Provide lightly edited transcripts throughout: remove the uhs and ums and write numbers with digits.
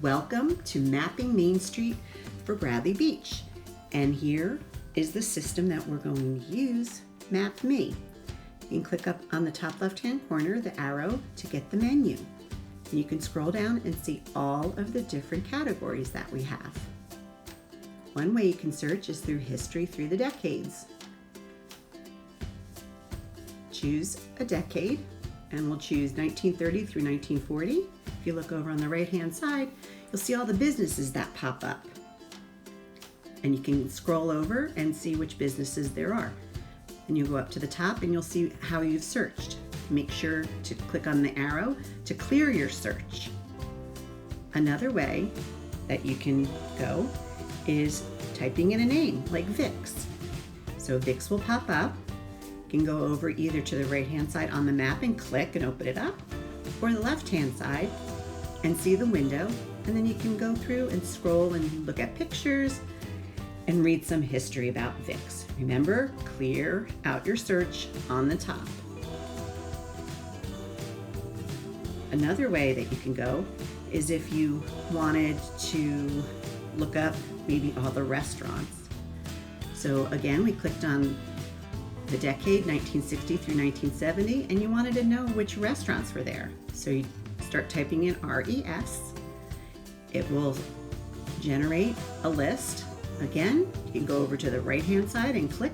Welcome to Mapping Main Street for Bradley Beach. And here is the system that we're going to use, Mapme. You can click up on the top left-hand corner, the arrow, to get the menu. And you can scroll down and see all of the different categories that we have. One way you can search is through history through the decades. Choose a decade, and we'll choose 1930 through 1940. If you look over on the right-hand side, you'll see all the businesses that pop up. And you can scroll over and see which businesses there are. And you go up to the top and you'll see how you've searched. Make sure to click on the arrow to clear your search. Another way that you can go is typing in a name like Vicks. So Vicks will pop up. You can go over either to the right-hand side on the map and click and open it up, or the left-hand side and see the window, and then you can go through and scroll and look at pictures and read some history about Vicks. Remember, clear out your search on the top. Another way that you can go is if you wanted to look up maybe all the restaurants. So again, we clicked on the decade 1960 through 1970, and you wanted to know which restaurants were there. So you start typing in RES. It will generate a list. Again, you can go over to the right-hand side and click,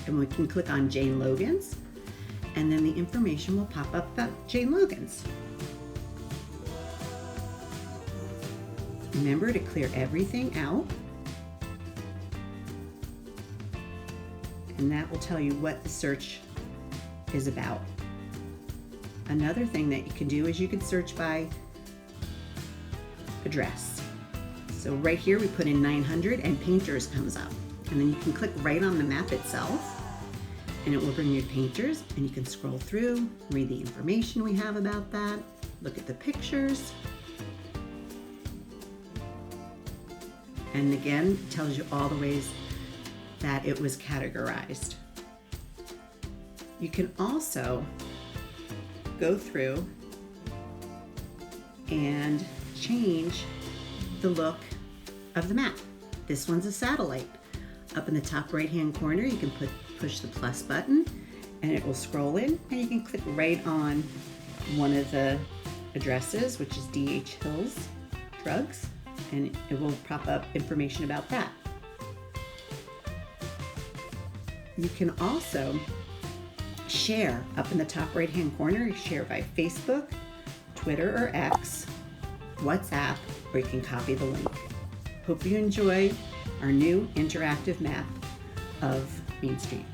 and we can click on Jane Logan's, and then the information will pop up about Jane Logan's. Remember to clear everything out, and that will tell you what the search is about. Another thing that you can do is you can search by address. So right here we put in 900 and Painters comes up. And then you can click right on the map itself and it will bring you Painters, and you can scroll through, read the information we have about that, look at the pictures. And again, it tells you all the ways that it was categorized. You can also go through and change the look of the map. This one's a satellite. Up in the top right-hand corner, you can push the plus button and it will scroll in, and you can click right on one of the addresses, which is D.H. Hill's Drugs, and it will pop up information about that. You can also share up in the top right-hand corner. You share by Facebook, Twitter or X, WhatsApp, or you can copy the link. Hope you enjoy our new interactive map of Main Street.